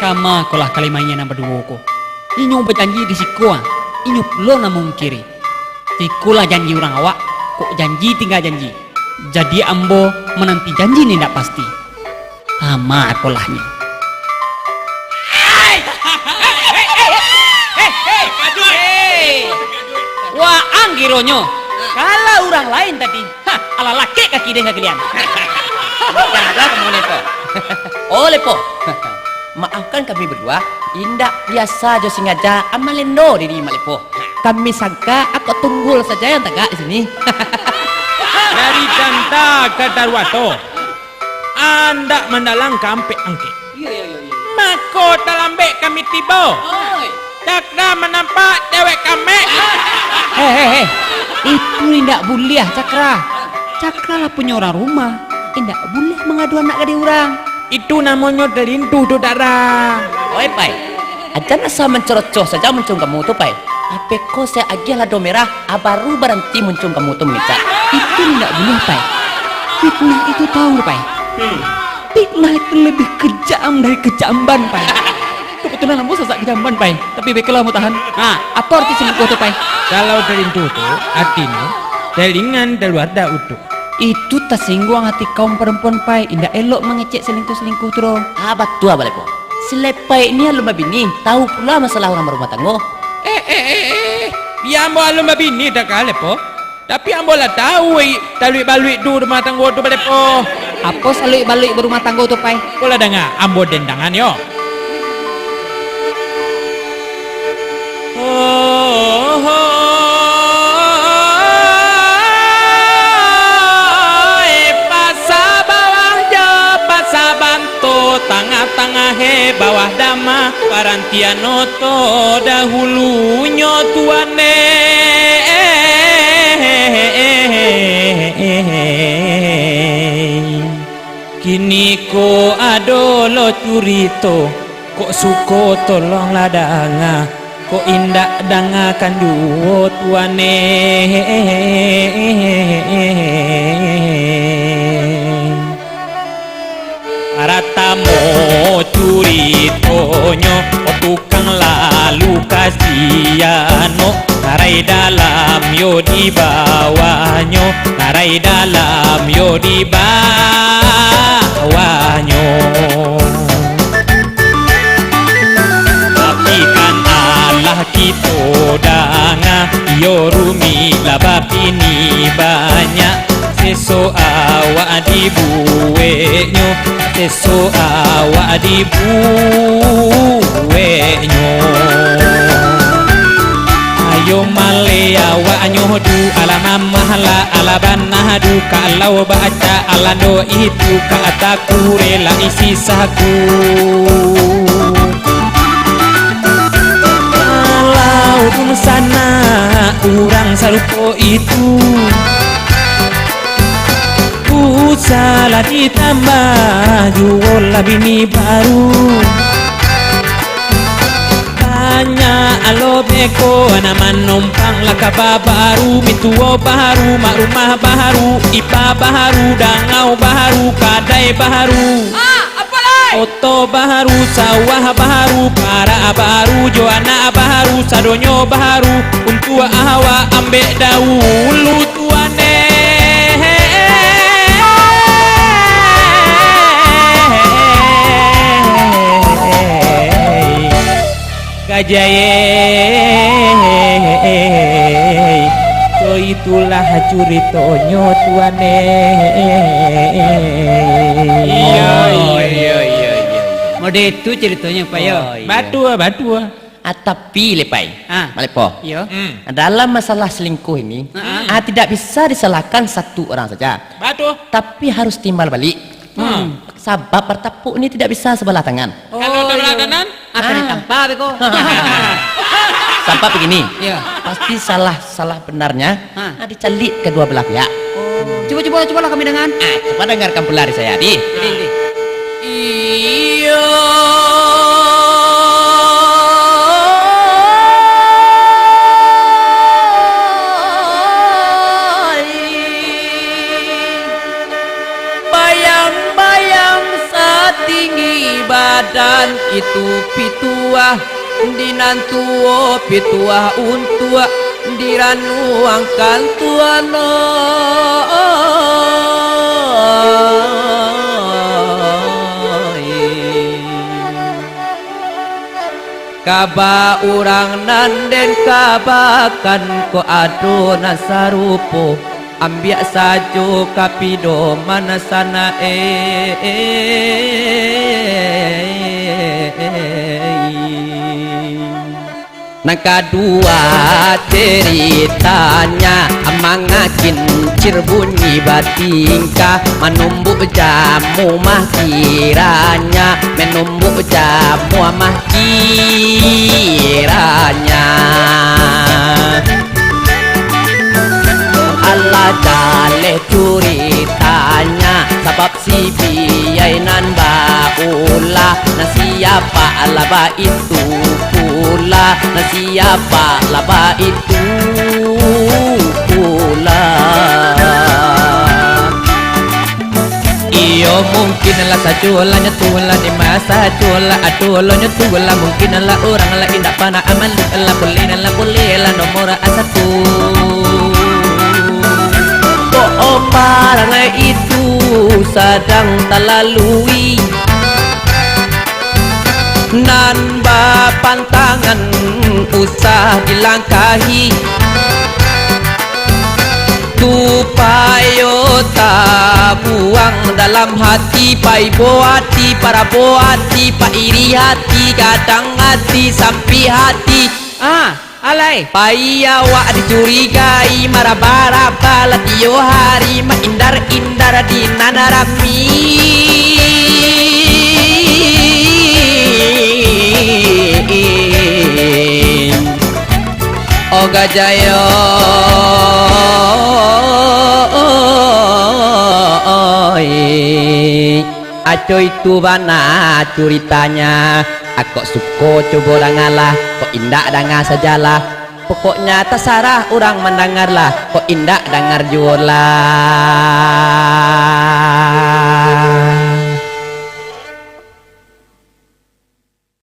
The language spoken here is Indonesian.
kama kolah kalimanya namba dua ko. Inyo berjanji di siko, inyo lo namung kiri. Tikulah janji orang awak, kok janji tinggal janji. Jadi ambo menanti janji ni ndak pasti. Ama kolahnya. Wah anggironyo. Kalau orang lain tadi, ala laki kaki dia kalian. Ada kamu Lepo. Oh Lepo. Maafkan kami berdua. Indak biasa jo sengaja amalendo diri Mak Lepo. Kami sangka aku tunggul saja yang tegak di sini. Dari tanta ke Darwato, anda mendalang kampe angke. Iya. Mako talambe kami tiba. Cakra menampak dewek kami. Hei, itu indak boleh Cakra. Cakra lah punya orang rumah. Indak boleh mengadu anak gede orang. Itu namanya derindu dodara. Oi Pai. Aja nasa mencerocos saja muncul kamu tuh Pai. Apa kau saya agih lado merah, baru berhenti muncul kamu tuh mencak. Itu tidak boleh Pai. Fitnah itu tahu Pai. Fitnah itu lebih kejam dari kejamban Pai. Kebetulan ambo sesak kejamban Pai. Tapi baiklah mau tahan. Nah, apa arti selingkuh tuh Pai? Kalau derindu tuh artinya delingan luar da utuh. Itu tersinggung hati kaum perempuan Pai. Indah elok mengecek selingkuh terus. Betul Mak Lepo. Si Lepai ini lumba bini, tahu pula masalah orang berumah tangga. Ya ambo alum babini dah kale po. Tapi ambo lah tahu talui-balui du rumah tangga tu balepo. Apa selalu balik berumah tangga tuh Pai? Kola dengar ambo dendangan yo. Tengah-tengah bawah dama parantiano to dahulunya tuane kini ko adolo curito kok suko tolong ladanga kok indak dangakan duo tuane para tamu curitonyo o tukang lalu kasiano narai dalam yo di bawahnya narai dalam yo di bawahnya tapi kan Allah kita danga yo rumi labap ini banyak seso awak dibuenyo seso awak dibuenyo ayo male awak nyodu ala mahala ala banahadu kalau baca ala do itu kataku rela isi saku kalau pun sana orang sarupo itu salah ditambah jual bini baru banyak alo beko nama numpang lakaba baru mituo baru mak rumah baru ipa baru dangau baru kadai baru oto baru sawah baru para baru joana baru sadonyo baru untuk awa ambek dahulu tuane Gajaye so itulah curitonyo tuane Iya. Mode itu ceritanya Pak yo. Batu. Tapi Lepai, Malepo. Iya. Dalam masalah selingkuh ini, tidak bisa disalahkan satu orang saja. Batu. Tapi harus timbal balik. Sebab bertepuk ini tidak bisa sebelah tangan. Kalau sebelah kanan, akan ditampak beko. Sampai begini, Iya. pasti salah benarnya dicalik kedua belah pihak. Coba kami dengan. Coba dengarkan pula dari saya, Di. iyo Bayang-bayang saat tinggi badan itu pituah dinantuo pituah untua diranu angkan tuano kaba urang nanden kabakan ko adona sarupo ambiak sajo kapido manasana Nang kedua ceritanya amangakin cirbunyi batingkah menumbuk jamu mah kiranya menumbuk jamu mah kiranya Allah daleh curitanya sebab si biyainan baulah na siapa laba itu pula na siapa laba itu pula iyo mungkin lah sajulanya tula di masa jula adulnya tula mungkin lah orang lah indah pana amal lah boleh lah nomor satu parang itu sedang terlalui nan pantangan usah dilangkahi tupayo tak buang dalam hati pai boati para boati pa iri hati kadang hati sampai hati alay payawak dicurigai marah-marah balat iyo hari maindar-indar di nanarami Oga Jayo aco itu bana ceritanya aku suko coba ngalah kok indah dengar sajalah pokoknya terserah orang mendengarlah kok indah dengar jualah